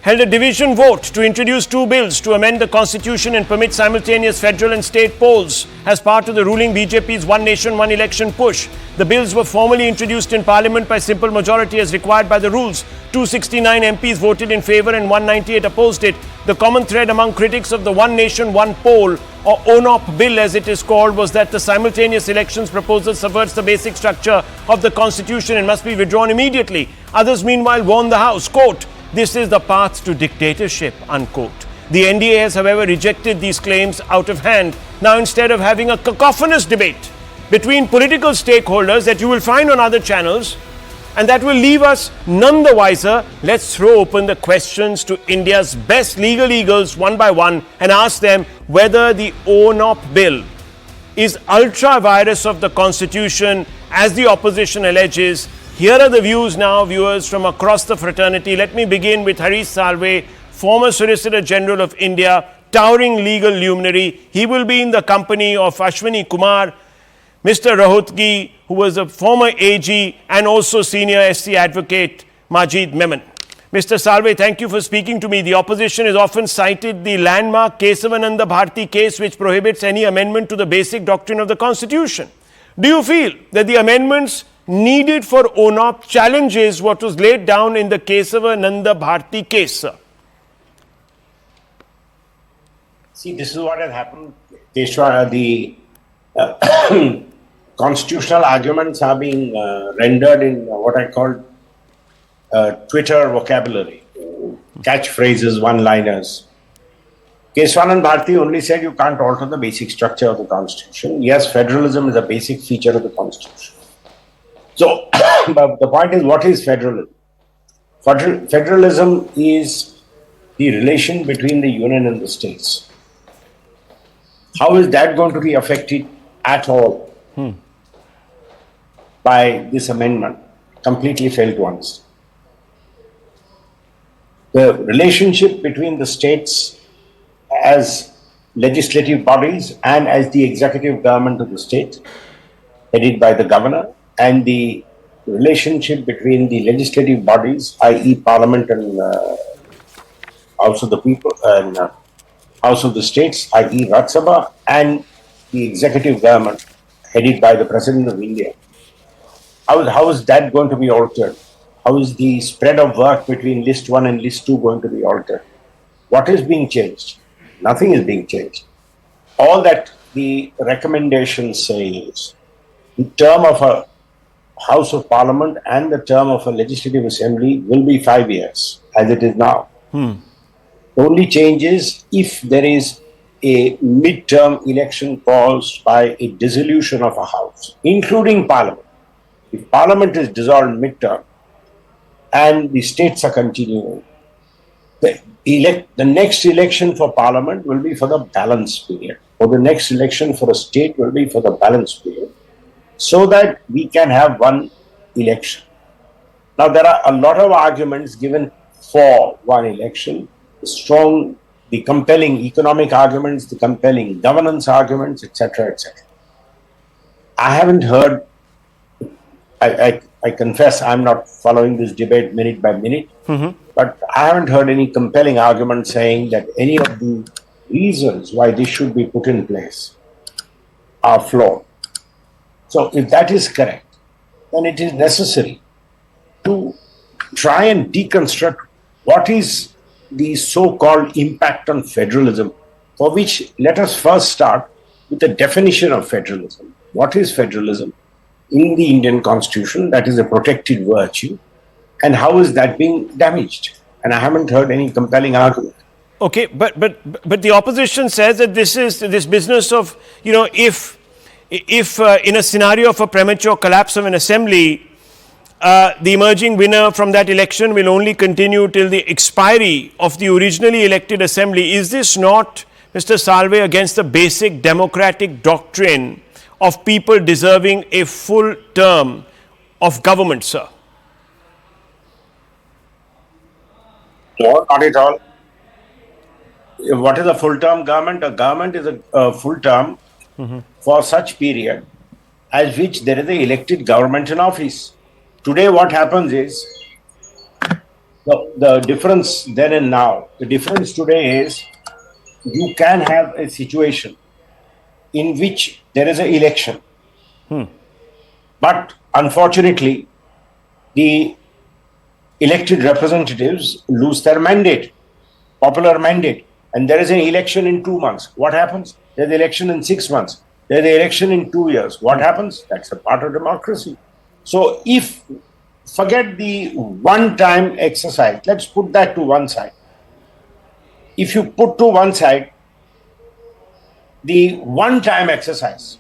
held a division vote to introduce two bills to amend the constitution and permit simultaneous federal and state polls as part of the ruling BJP's One Nation, One Election push. The bills were formally introduced in Parliament by simple majority as required by the rules. 269 MPs voted in favour and 198 opposed it. The common thread among critics of the One Nation, One Poll, or ONOP bill as it is called, was that the simultaneous elections proposal subverts the basic structure of the constitution and must be withdrawn immediately. Others meanwhile warned the House, quote, "This is the path to dictatorship," unquote. The NDA has, however, rejected these claims out of hand. Now, instead of having a cacophonous debate between political stakeholders that you will find on other channels, and that will leave us none the wiser, let's throw open the questions to India's best legal eagles one by one and ask them whether the ONOP bill is ultra-virus of the Constitution, as the opposition alleges. Here are the views now, viewers, from across the fraternity. Let me begin with Harish Salve, former Solicitor General of India, towering legal luminary. He will be in the company of Ashwini Kumar, Mr. Rahutgi, who was a former AG and also senior SC advocate, Majid Memon. Mr. Salve, thank you for speaking to me. The opposition has often cited the landmark Kesavananda Bharti case, which prohibits any amendment to the basic doctrine of the Constitution. Do you feel that the amendments needed for ONOP challenges what was laid down in the Kesavananda Bharti case, sir? See, this is what has happened. The constitutional arguments are being rendered in what I call Twitter vocabulary, catchphrases, one-liners. Kesavananda Bharti only said you can't alter the basic structure of the Constitution. Yes, federalism is a basic feature of the Constitution. So, but the point is, what is federalism? Federalism is the relation between the union and the states. How is that going to be affected at all by this amendment? Completely failed to understand. The relationship between the states as legislative bodies and as the executive government of the state, headed by the governor, and the relationship between the legislative bodies, i.e. Parliament and House of the People and House of the States, i.e. Lok Sabha, and the executive government, headed by the President of India. How is that going to be altered? How is the spread of work between List 1 and List 2 going to be altered? What is being changed? Nothing is being changed. All that the recommendations say is the term of a House of Parliament and the term of a Legislative Assembly will be 5 years, as it is now. The only change is if there is a mid-term election caused by a dissolution of a House, including Parliament. If Parliament is dissolved mid-term and the states are continuing, the next election for Parliament will be for the balance period, or the next election for a state will be for the balance period, so that we can have one election. Now, there are a lot of arguments given for one election, the compelling economic arguments, the compelling governance arguments, etc., etc. I haven't heard, I confess I'm not following this debate minute by minute, but I haven't heard any compelling argument saying that any of the reasons why this should be put in place are flawed. So if that is correct, then it is necessary to try and deconstruct what is the so-called impact on federalism, for which let us first start with the definition of federalism. What is federalism in the Indian Constitution? That is a protected virtue. And how is that being damaged? And I haven't heard any compelling argument. Okay, but the opposition says that this is this business of, if in a scenario of a premature collapse of an assembly, the emerging winner from that election will only continue till the expiry of the originally elected assembly. Is this not, Mr. Salve, against the basic democratic doctrine of people deserving a full term of government, sir? No, not at all. What is a full-term government? A government is a full term for such period as which there is an elected government in office. Today what happens is The difference then and now, the difference today is you can have a situation in which there is an election. But unfortunately, the elected representatives lose their mandate, popular mandate, and there is an election in 2 months. What happens? There's an election in 6 months. There's an election in 2 years. What happens? That's a part of democracy. So if forget the one-time exercise, let's put that to one side. If you put to one side the one-time exercise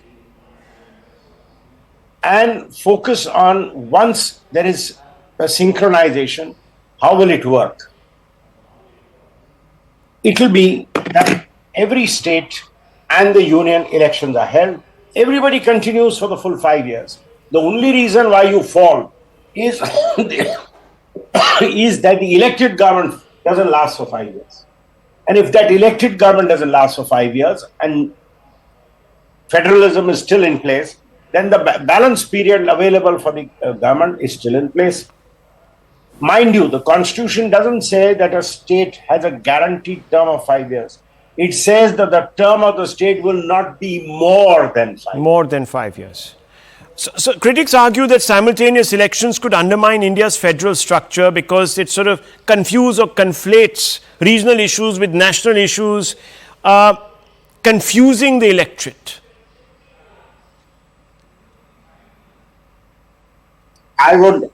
and focus on once there is a synchronization, how will it work? It will be that every state and the union elections are held. Everybody continues for the full 5 years. The only reason why you fall is, is that the elected government doesn't last for 5 years. And if that elected government doesn't last for 5 years and federalism is still in place, then the balance period available for the government is still in place. Mind you, the Constitution doesn't say that a state has a guaranteed term of 5 years. It says that the term of the state will not be more than 5 years. More than 5 years. So critics argue that simultaneous elections could undermine India's federal structure because it sort of confuses or conflates regional issues with national issues, confusing the electorate. I would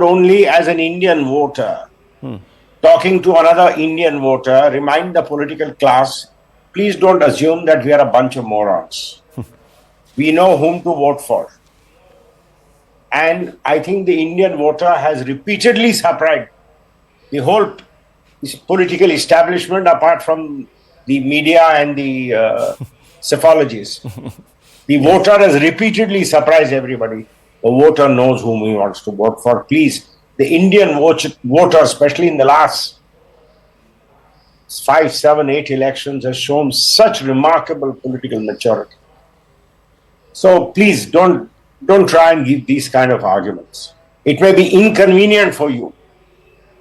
only, as an Indian voter, talking to another Indian voter, remind the political class, please don't assume that we are a bunch of morons. We know whom to vote for. And I think the Indian voter has repeatedly surprised the whole political establishment, apart from the media and the psephologists. The voter has repeatedly surprised everybody. The voter knows whom he wants to vote for. Please, the Indian voter, especially in the last 5, 7, 8 elections, has shown such remarkable political maturity. So please don't try and give these kind of arguments. It may be inconvenient for you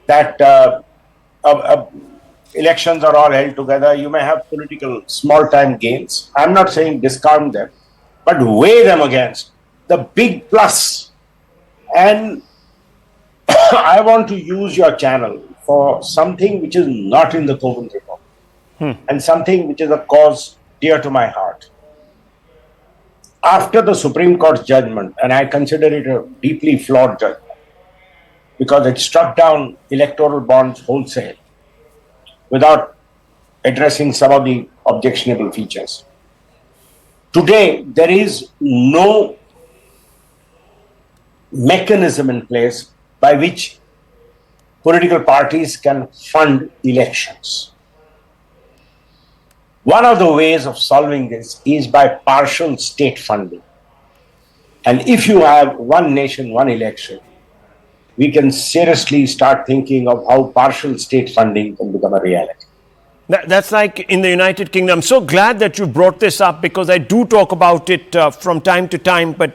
that elections are all held together. You may have political small-time gains. I'm not saying discount them, but weigh them against the big plus. And I want to use your channel for something which is not in the Coven report and something which is a cause dear to my heart. After the Supreme Court's judgment, and I consider it a deeply flawed judgment because it struck down electoral bonds wholesale without addressing some of the objectionable features. Today, there is no mechanism in place by which political parties can fund elections. One of the ways of solving this is by partial state funding. And if you have one nation, one election, we can seriously start thinking of how partial state funding can become a reality. That's like in the United Kingdom. I'm so glad that you brought this up because I do talk about it from time to time, but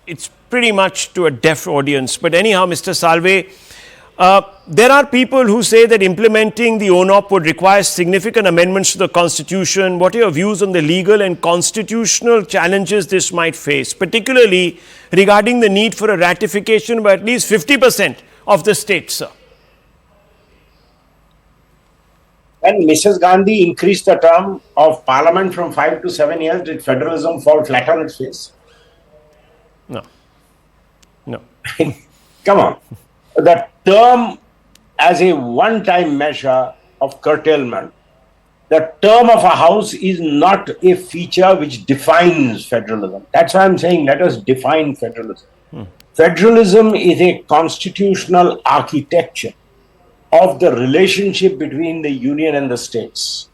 it's pretty much to a deaf audience. But anyhow, Mr. Salve, there are people who say that implementing the ONOP would require significant amendments to the Constitution. What are your views on the legal and constitutional challenges this might face, particularly regarding the need for a ratification by at least 50% of the states, sir? When Mrs. Gandhi increased the term of parliament from 5 to 7 years, did federalism fall flat on its face? No. No. Come on. The term as a one-time measure of curtailment, the term of a house is not a feature which defines federalism. That's why I'm saying let us define federalism. Federalism is a constitutional architecture of the relationship between the union and the states,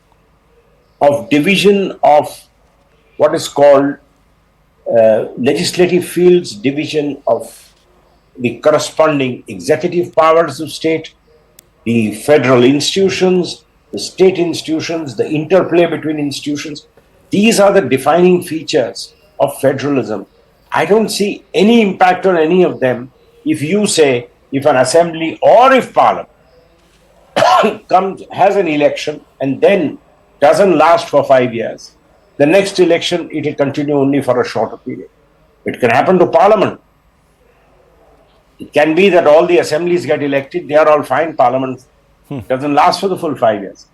of division of what is called legislative fields, division of the corresponding executive powers of state, the federal institutions, the state institutions, the interplay between institutions. These are the defining features of federalism. I don't see any impact on any of them if you say if an assembly or if parliament comes, has an election and then doesn't last for 5 years, the next election it will continue only for a shorter period. It can happen to parliament. It can be that all the assemblies get elected, they are all fine, parliament doesn't last for the full 5 years.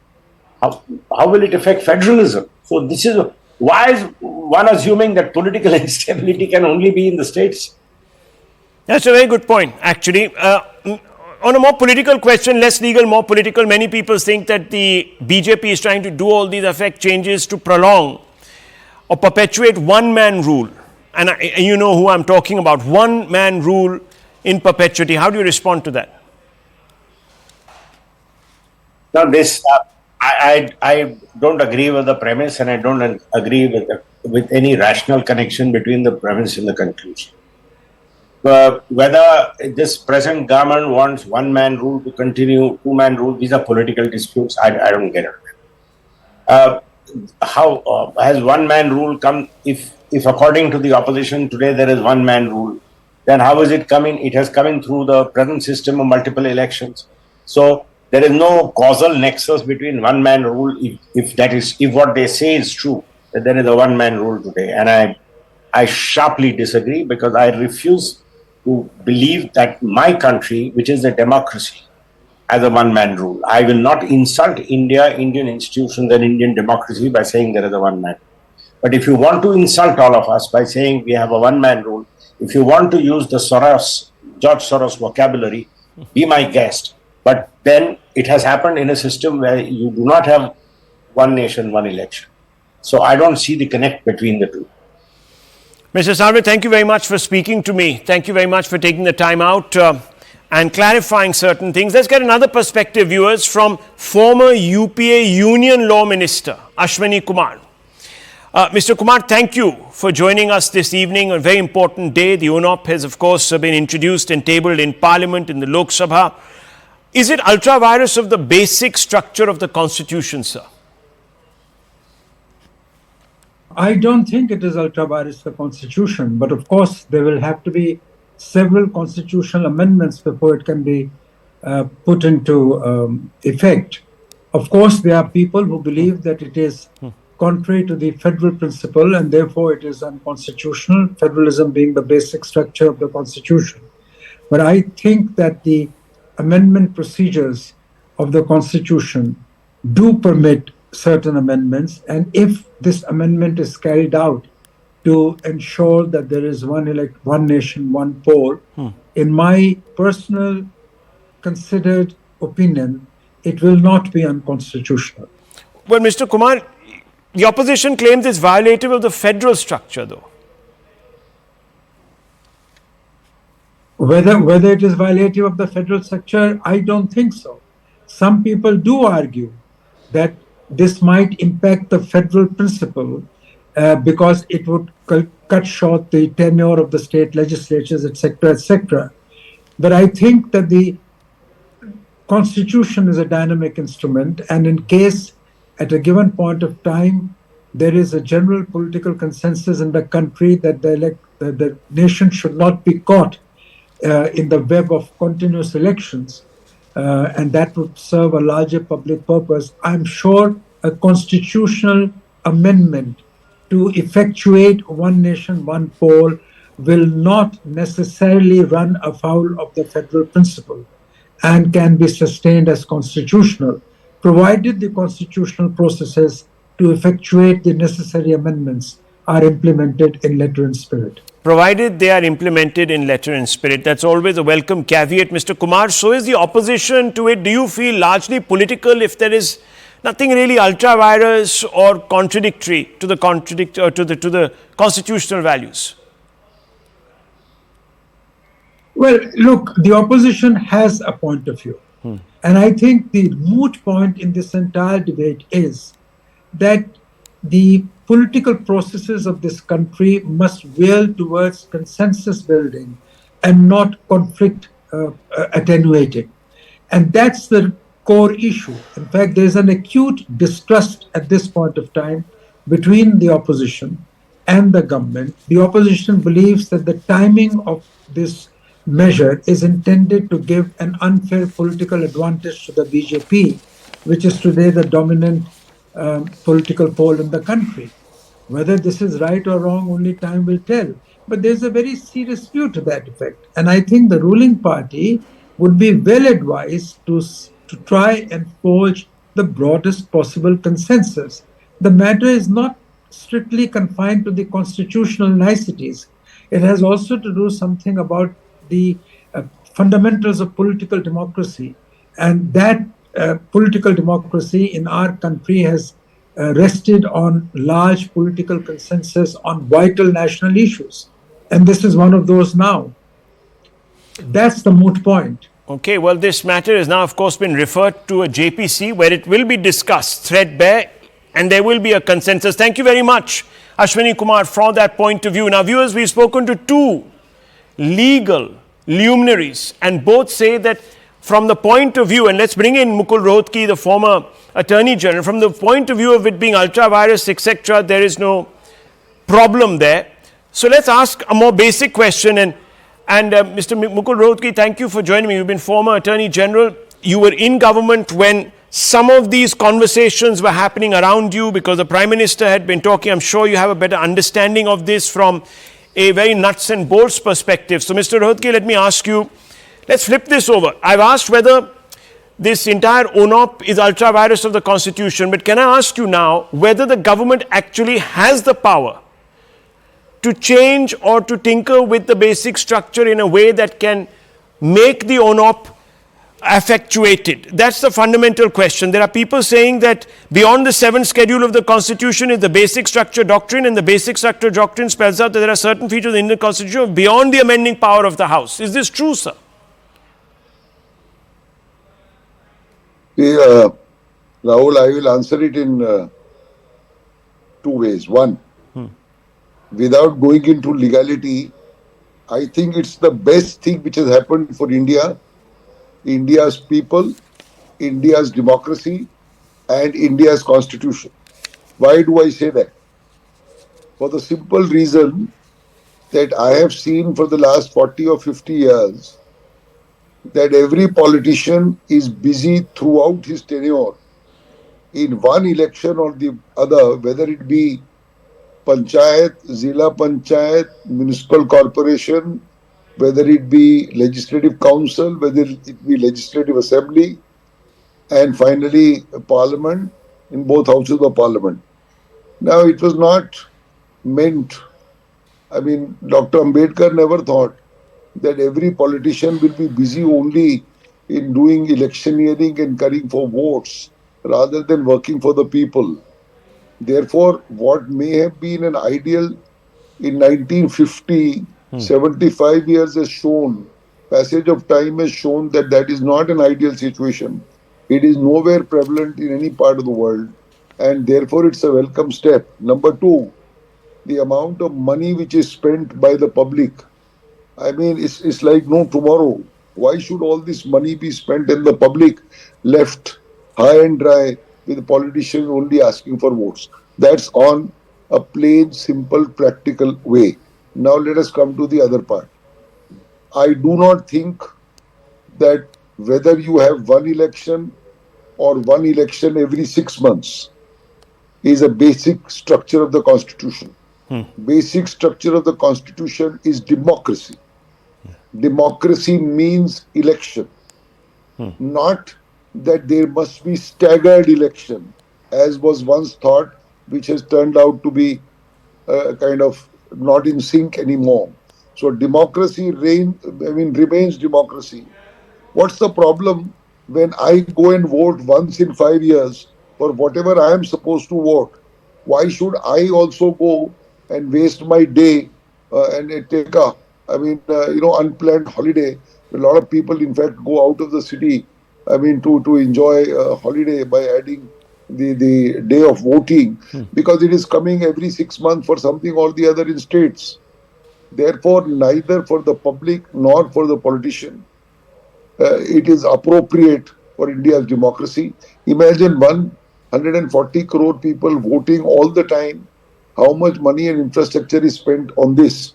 How will it affect federalism? So this is why is one assuming that political instability can only be in the states? That's a very good point, actually. On a more political question, less legal, more political, many people think that the BJP is trying to do all these effect changes to prolong or perpetuate one-man rule. And you know who I'm talking about, one-man rule in perpetuity. How do you respond to that? Now, this I don't agree with the premise, and I don't agree with any rational connection between the premise and the conclusion. Whether this present government wants one-man rule to continue, two-man rule, these are political disputes. I don't get it. How has one-man rule come? If according to the opposition today there is one-man rule, then how is it coming? It has come in through the present system of multiple elections. So there is no causal nexus between one-man rule, if what they say is true, that there is a one-man rule today. And I sharply disagree, because I refuse to believe that my country, which is a democracy, has a one-man rule. I will not insult India, Indian institutions and Indian democracy by saying there is a one-man rule. But if you want to insult all of us by saying we have a one-man rule, if you want to use the George Soros vocabulary, be my guest. But then it has happened in a system where you do not have one nation, one election. So I don't see the connect between the two. Mr. Sarve, thank you very much for speaking to me. Thank you very much for taking the time out and clarifying certain things. Let's get another perspective, viewers, from former UPA Union Law Minister Ashwani Kumar. Mr. Kumar, thank you for joining us this evening. A very important day. The UNOP has, of course, been introduced and tabled in Parliament in the Lok Sabha. Is it ultra-virus of the basic structure of the Constitution, sir? I don't think it is ultra-virus the Constitution, but of course there will have to be several constitutional amendments before it can be put into effect. Of course, there are people who believe that it is contrary to the federal principle and therefore it is unconstitutional, federalism being the basic structure of the Constitution. But I think that the amendment procedures of the Constitution do permit certain amendments, and if this amendment is carried out to ensure that there is one nation, one poll, in my personal considered opinion, it will not be unconstitutional. Well, Mr. Kumar, the opposition claims it's violative of the federal structure, though. Whether it is violative of the federal structure, I don't think so. Some people do argue that this might impact the federal principle because it would cut short the tenure of the state legislatures, etc., etc. But I think that the Constitution is a dynamic instrument, and in case at a given point of time there is a general political consensus in the country that the nation should not be caught in the web of continuous elections, and that would serve a larger public purpose, I'm sure a constitutional amendment to effectuate one nation, one poll will not necessarily run afoul of the federal principle and can be sustained as constitutional, provided the constitutional processes to effectuate the necessary amendments are implemented in letter and spirit. Provided they are implemented in letter and spirit. That's always a welcome caveat, Mr. Kumar. So is the opposition to it. Do you feel largely political if there is nothing really ultra-virus or contradictory to the constitutional values? Well, look, the opposition has a point of view. And I think the moot point in this entire debate is that the political processes of this country must veer towards consensus building and not conflict attenuating. And that's the core issue. In fact, there's an acute distrust at this point of time between the opposition and the government. The opposition believes that the timing of this measure is intended to give an unfair political advantage to the BJP, which is today the dominant political pole in the country. Whether this is right or wrong, only time will tell. But there's a very serious view to that effect. And I think the ruling party would be well advised to try and forge the broadest possible consensus. The matter is not strictly confined to the constitutional niceties. It has also to do something about the fundamentals of political democracy. And that political democracy in our country has rested on large political consensus on vital national issues. And this is one of those now. That's the moot point. Okay, well, this matter has now, of course, been referred to a JPC where it will be discussed threadbare and there will be a consensus. Thank you very much, Ashwini Kumar, from that point of view. Now, viewers, we've spoken to two legal luminaries and both say that from the point of view, and let's bring in Mukul Rohatgi, the former Attorney General, from the point of view of it being ultra-virus, etc., there is no problem there. So let's ask a more basic question. And Mr. Mukul Rohatgi, thank you for joining me. You've been former Attorney General. You were in government when some of these conversations were happening around you because the Prime Minister had been talking. I'm sure you have a better understanding of this from a very nuts and bolts perspective. So, Mr. Rohatgi, let me ask you, let's flip this over. I've asked whether this entire ONOP is ultra-virus of the Constitution, but can I ask you now whether the government actually has the power to change or to tinker with the basic structure in a way that can make the ONOP effectuated? That's the fundamental question. There are people saying that beyond the 7th schedule of the Constitution is the basic structure doctrine, and the basic structure doctrine spells out that there are certain features of the Indian Constitution beyond the amending power of the House. Is this true, sir? Rahul, I will answer it in two ways. One, without going into legality, I think it's the best thing which has happened for India, India's people, India's democracy, and India's constitution. Why do I say that? For the simple reason that I have seen for the last 40 or 50 years that every politician is busy throughout his tenure in one election or the other, whether it be Panchayat, Zila Panchayat, Municipal Corporation, whether it be Legislative Council, whether it be Legislative Assembly, and finally Parliament, in both houses of Parliament. Now, it was not meant, I mean, Dr. Ambedkar never thought that every politician will be busy only in doing electioneering and carrying for votes rather than working for the people. Therefore, what may have been an ideal in 1950, 75 years has shown, passage of time has shown that that is not an ideal situation. It is nowhere prevalent in any part of the world, and therefore it's a welcome step. Number two, the amount of money which is spent by the public, I mean, it's like no tomorrow. Why should all this money be spent and the public left high and dry with the politicians only asking for votes? That's on a plain, simple, practical way. Now let us come to the other part. I do not think that whether you have one election or one election every 6 months is a basic structure of the Constitution. Basic structure of the Constitution is democracy. Democracy means election, not that there must be staggered election, as was once thought, which has turned out to be kind of not in sync anymore. So democracy remains democracy. What's the problem when I go and vote once in 5 years for whatever I am supposed to vote? Why should I also go and waste my day and take a unplanned holiday? A lot of people, in fact, go out of the city, to enjoy a holiday by adding the day of voting, because it is coming every 6 months for something or the other in states. Therefore, neither for the public nor for the politician, it is appropriate for India's democracy. Imagine 140 crore people voting all the time. How much money and infrastructure is spent on this?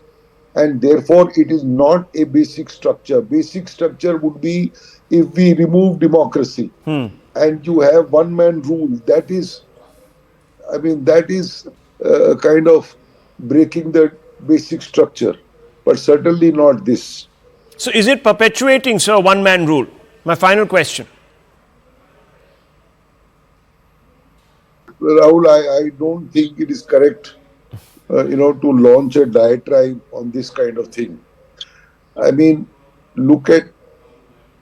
and therefore it is not a basic structure. Basic structure would be if we remove democracy and you have one man rule. That is, I mean, that is kind of breaking the basic structure, but certainly not this. So is it perpetuating, sir, one-man rule? My final question. Rahul, I don't think it is correct, to launch a diatribe on this kind of thing. I mean, look at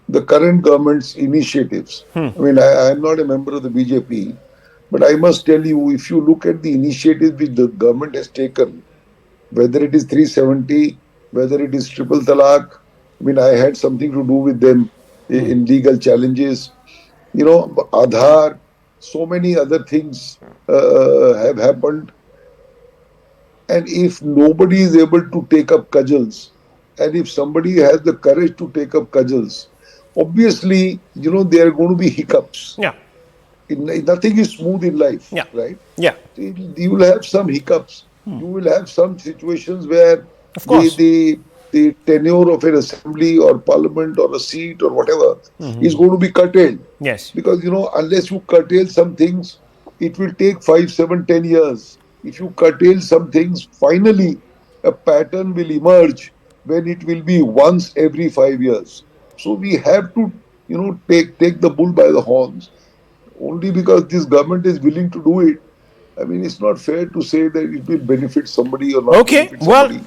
the current government's initiatives. I mean, I'm not a member of the BJP, but I must tell you, if you look at the initiatives which the government has taken, whether it is 370, whether it is triple talaq, I mean, I had something to do with them in legal challenges, Aadhaar, so many other things have happened. And if nobody is able to take up cudgels, and if somebody has the courage to take up cudgels, obviously, there are going to be hiccups. Yeah. Nothing is smooth in life, Yeah. right? Yeah. You will have some hiccups. You will have some situations where Of course. the tenure of an assembly or parliament or a seat or whatever is going to be curtailed. Yes. Because, unless you curtail some things, it will take 5, 7, 10 years. If you curtail some things, finally a pattern will emerge when it will be once every 5 years. So we have to, take the bull by the horns. Only because this government is willing to do it. I mean, it's not fair to say that it will benefit somebody or not benefit somebody.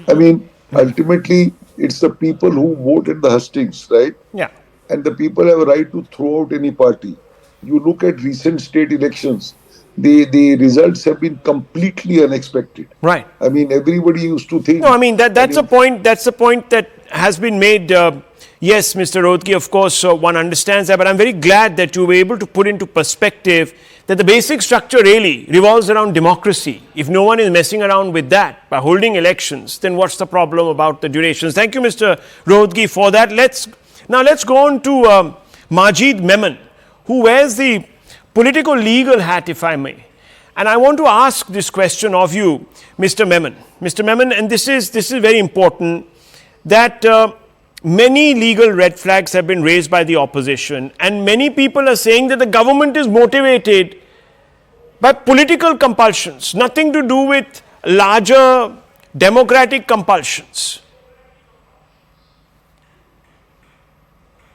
I mean, ultimately, it's the people who vote in the hustings, right? Yeah. And the people have a right to throw out any party. You look at recent state elections, the results have been completely unexpected. Right. I mean, everybody used to think... No, I mean, that's a point that has been made. Yes, Mr. Rohtgi, of course, one understands that, but I'm very glad that you were able to put into perspective that the basic structure really revolves around democracy. If no one is messing around with that by holding elections, then what's the problem about the durations? Thank you, Mr. Rohtgi, for that. Let's go on to Majid Memon, who wears the political legal hat, if I may. And I want to ask this question of you, Mr. Memon. Mr. Memon, and this is very important, that many legal red flags have been raised by the opposition, and many people are saying that the government is motivated by political compulsions, nothing to do with larger democratic compulsions.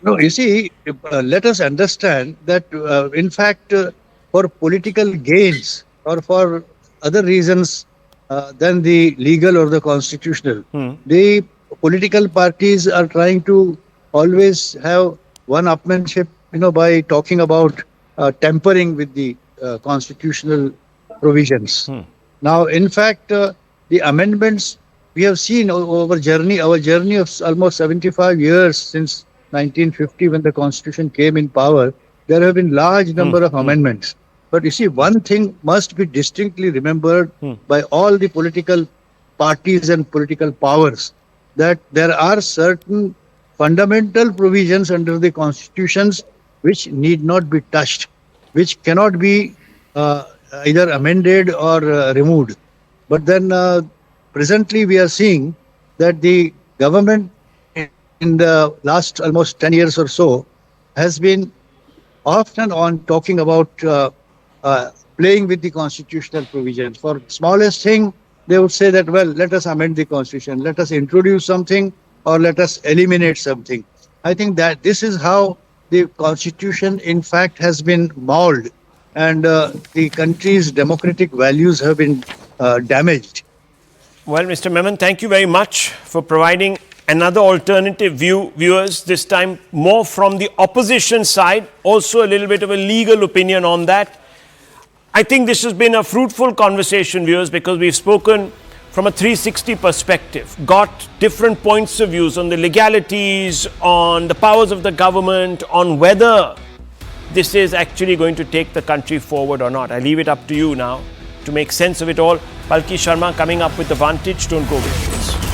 No, you see, let us understand that, in fact, for political gains or for other reasons than the legal or the constitutional, the political parties are trying to always have one-upmanship, by talking about tampering with the constitutional provisions. Now, in fact, the amendments we have seen over our journey of almost 75 years since 1950, when the Constitution came in power, there have been large number of amendments. But you see, one thing must be distinctly remembered by all the political parties and political powers, that there are certain fundamental provisions under the constitutions which need not be touched, which cannot be either amended or removed. But then presently we are seeing that the government in the last almost 10 years or so has been off and on talking about playing with the constitutional provisions. For smallest thing, they would say that, well, let us amend the constitution, let us introduce something, or let us eliminate something. I think that this is how the constitution, in fact, has been mauled, and the country's democratic values have been damaged. Well, Mr. Memon, thank you very much for providing another alternative view, viewers, this time more from the opposition side, also a little bit of a legal opinion on that. I think this has been a fruitful conversation, viewers, because we've spoken from a 360 perspective, got different points of views on the legalities, on the powers of the government, on whether this is actually going to take the country forward or not. I leave it up to you now to make sense of it all. Palki Sharma coming up with the Vantage. Don't go away, please.